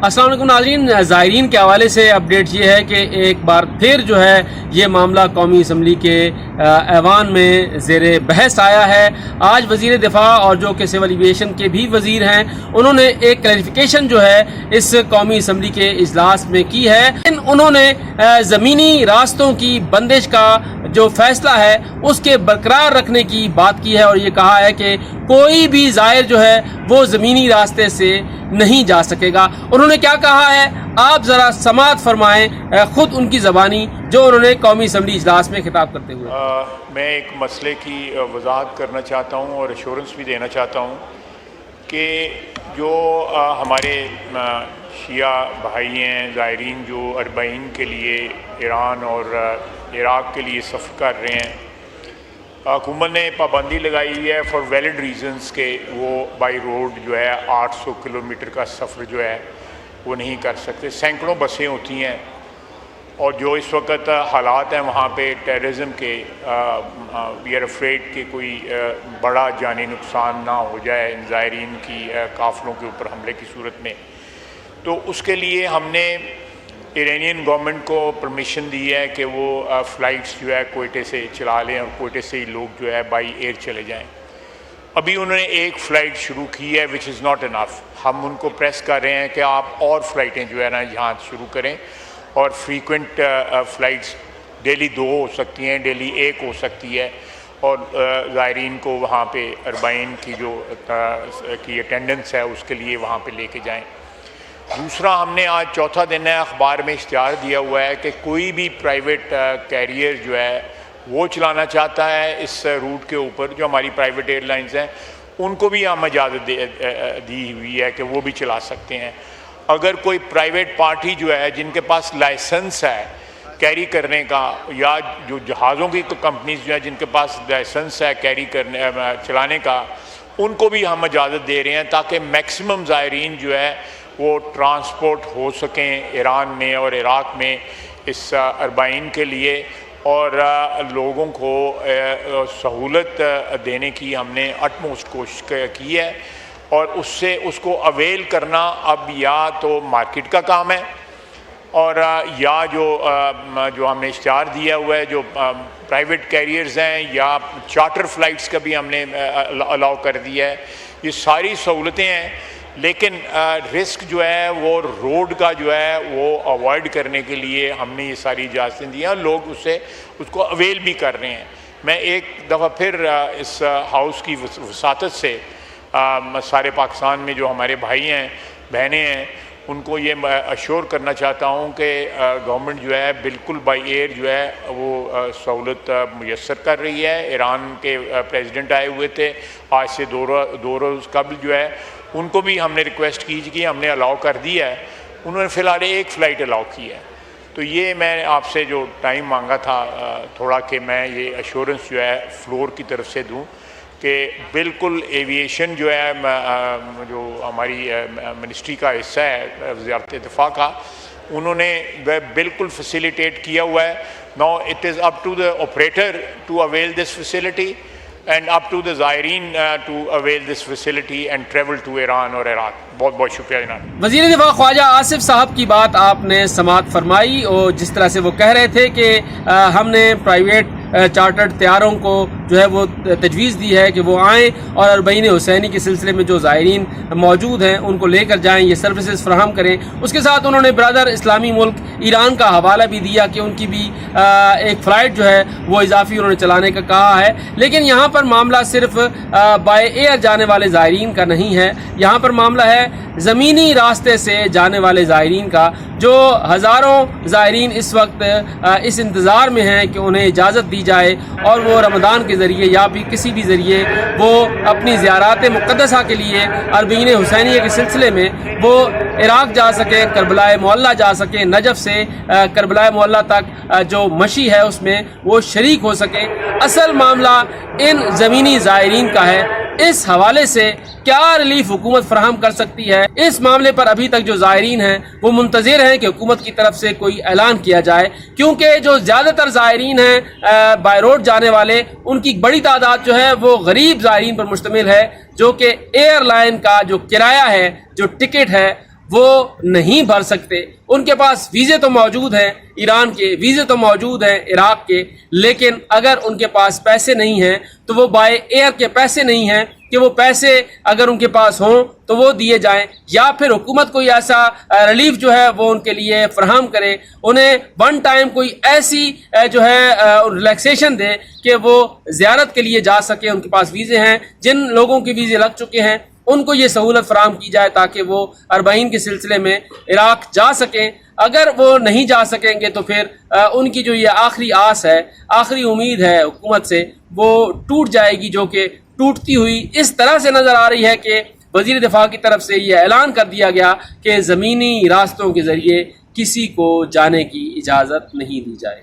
السلام علیکم ناظرین، زائرین کے حوالے سے اپڈیٹ یہ ہے کہ ایک بار پھر جو ہے یہ معاملہ قومی اسمبلی کے ایوان میں زیر بحث آیا ہے۔ آج وزیر دفاع اور جو کہ سول ایویشن کے بھی وزیر ہیں، انہوں نے ایک کلیریفیکیشن جو ہے اس قومی اسمبلی کے اجلاس میں کی ہے۔ انہوں نے زمینی راستوں کی بندش کا جو فیصلہ ہے اس کے برقرار رکھنے کی بات کی ہے، اور یہ کہا ہے کہ کوئی بھی زائر جو ہے وہ زمینی راستے سے نہیں جا سکے گا۔ انہوں نے کیا کہا ہے آپ ذرا سماعت فرمائیں خود ان کی زبانی، جو انہوں نے قومی اسمبلی اجلاس میں خطاب کرتے ہوئے۔ میں ایک مسئلے کی وضاحت کرنا چاہتا ہوں اور ایشورنس بھی دینا چاہتا ہوں کہ جو ہمارے شیعہ بھائی ہیں، زائرین جو اربعین کے لیے ایران اور عراق کے لیے سفر کر رہے ہیں، حکومت نے پابندی لگائی ہوئی ہے فار ویلڈ ریزنز کہ وہ بائی روڈ جو ہے 800 کلومیٹر کا سفر جو ہے وہ نہیں کر سکتے۔ سینکڑوں بسیں ہوتی ہیں، اور جو اس وقت حالات ہیں وہاں پہ ٹیررزم کے وی آر افریڈ کہ کوئی بڑا جانی نقصان نہ ہو جائے ان زائرین کی قافلوں کے اوپر حملے کی صورت میں۔ تو اس کے لیے ہم نے ایرانین گورنمنٹ کو پرمیشن دی ہے کہ وہ فلائٹس جو ہے کوئٹے سے چلا لیں اور کوئٹے سے ہی لوگ جو ہے بائی ایئر چلے جائیں۔ ابھی انہوں نے ایک فلائٹ شروع کی ہے وچ از ناٹ انف۔ ہم ان کو پریس کر رہے ہیں کہ آپ اور فلائٹیں جو ہے نا یہاں شروع کریں، اور فریکوینٹ فلائٹس ڈیلی 2 ہو سکتی ہیں، ڈیلی 1 ہو سکتی ہے، اور زائرین کو وہاں پہ اربعین کی جو کی اٹینڈنس ہے اس کے لیے وہاں پہ لے کے جائیں۔ دوسرا، ہم نے آج چوتھا دن ہے اخبار میں اشتہار دیا ہوا ہے کہ کوئی بھی پرائیویٹ کیریئر جو ہے وہ چلانا چاہتا ہے اس روٹ کے اوپر، جو ہماری پرائیویٹ ایئر لائنز ہیں ان کو بھی ہم اجازت دی ہوئی ہے کہ وہ بھی چلا سکتے ہیں۔ اگر کوئی پرائیویٹ پارٹی جو ہے جن کے پاس لائسنس ہے کیری کرنے کا، یا جو جہازوں کی کمپنیز جو ہیں جن کے پاس لائسنس ہے کیری کرنے چلانے کا، ان کو بھی ہم اجازت دے رہے ہیں تاکہ میکسیمم زائرین جو ہے وہ ٹرانسپورٹ ہو سکیں ایران میں اور عراق میں اس اربعین کے لیے، اور لوگوں کو سہولت دینے کی ہم نے اٹموسٹ کوشش کی ہے۔ اور اس کو اویل کرنا اب یا تو مارکیٹ کا کام ہے، اور یا جو ہم نے اشتہار دیا ہوا ہے جو پرائیویٹ کیریئرز ہیں یا چارٹر فلائٹس کا بھی ہم نے الاؤ کر دیا ہے۔ یہ ساری سہولتیں ہیں، لیکن رسک جو ہے وہ روڈ کا جو ہے وہ اوائڈ کرنے کے لیے ہم نے یہ ساری اجازتیں دی ہیں، اور لوگ اس کو اویل بھی کر رہے ہیں۔ میں ایک دفعہ پھر اس ہاؤس کی وساطت سے سارے پاکستان میں جو ہمارے بھائی ہیں بہنیں ہیں ان کو یہ اشور کرنا چاہتا ہوں کہ گورنمنٹ جو ہے بالکل بائی ایئر جو ہے وہ سہولت میسر کر رہی ہے۔ ایران کے پریزیڈنٹ آئے ہوئے تھے آج سے دو روز قبل، جو ہے ان کو بھی ہم نے ریکویسٹ کی کہ ہم نے الاؤ کر دیا ہے، انہوں نے فی الحال ایک فلائٹ الاؤ کی ہے۔ تو یہ میں آپ سے جو ٹائم مانگا تھا تھوڑا کہ میں یہ ایشورنس جو ہے فلور کی طرف سے دوں کہ بالکل ایویشن جو ہے جو ہماری منسٹری کا حصہ ہے وزارت دفاع کا، انہوں نے بالکل فیسیلیٹیٹ کیا ہوا ہے۔ Now it is up to the operator to avail this facility and up to the زائرین to avail this facility and travel to Iran اور عراق۔ بہت بہت شکریہ جناب۔ وزیر دفاع خواجہ آصف صاحب کی بات آپ نے سماعت فرمائی، اور جس طرح سے وہ کہہ رہے تھے کہ ہم نے پرائیویٹ چارٹرڈ طیاروں کو جو ہے وہ تجویز دی ہے کہ وہ آئیں اور اربعین حسینی کے سلسلے میں جو زائرین موجود ہیں ان کو لے کر جائیں، یہ سروسز فراہم کریں۔ اس کے ساتھ انہوں نے برادر اسلامی ملک ایران کا حوالہ بھی دیا کہ ان کی بھی ایک فلائٹ جو ہے وہ اضافی انہوں نے چلانے کا کہا ہے۔ لیکن یہاں پر معاملہ صرف بائی ایئر جانے والے زائرین کا نہیں ہے، یہاں پر معاملہ ہے زمینی راستے سے جانے والے زائرین کا، جو ہزاروں زائرین اس وقت اس انتظار میں ہیں کہ انہیں اجازت دی جائے اور وہ رمضان کے ذریعے یا بھی کسی بھی ذریعے وہ اپنی زیارات مقدسہ کے لیے اربعین حسینیہ کے سلسلے میں وہ عراق جا سکیں، کربلا معلیٰ جا سکیں، نجف سے کربلا معلیٰ تک جو مشی ہے اس میں وہ شریک ہو سکیں۔ اصل معاملہ ان زمینی زائرین کا ہے۔ اس حوالے سے کیا ریلیف حکومت فراہم کر سکتی ہے، اس معاملے پر ابھی تک جو زائرین ہیں وہ منتظر ہیں کہ حکومت کی طرف سے کوئی اعلان کیا جائے، کیونکہ جو زیادہ تر زائرین ہیں بائی روڈ جانے والے، ان کی بڑی تعداد جو ہے وہ غریب زائرین پر مشتمل ہے، جو کہ ایئر لائن کا جو کرایہ ہے، جو ٹکٹ ہے، وہ نہیں بھر سکتے. ان کے پاس ویزے تو موجود ہیں، ایران کے ویزے تو موجود ہیں، عراق کے، لیکن اگر ان کے پاس پیسے نہیں ہیں تو وہ بائی ایئر کے پیسے نہیں ہیں کہ وہ پیسے اگر ان کے پاس ہوں تو وہ دیے جائیں، یا پھر حکومت کوئی ایسا ریلیف جو ہے وہ ان کے لیے فراہم کرے، انہیں ون ٹائم کوئی ایسی جو ہے ریلیکسیشن دے کہ وہ زیارت کے لیے جا سکیں. ان کے پاس ویزے ہیں، جن لوگوں کے ویزے لگ چکے ہیں ان کو یہ سہولت فراہم کی جائے تاکہ وہ اربعین کے سلسلے میں عراق جا سکیں. اگر وہ نہیں جا سکیں گے تو پھر ان کی جو یہ آخری آس ہے، آخری امید ہے حکومت سے، وہ ٹوٹ جائے گی، جو کہ ٹوٹتی ہوئی اس طرح سے نظر آ رہی ہے کہ وزیر دفاع کی طرف سے یہ اعلان کر دیا گیا کہ زمینی راستوں کے ذریعے کسی کو جانے کی اجازت نہیں دی جائے.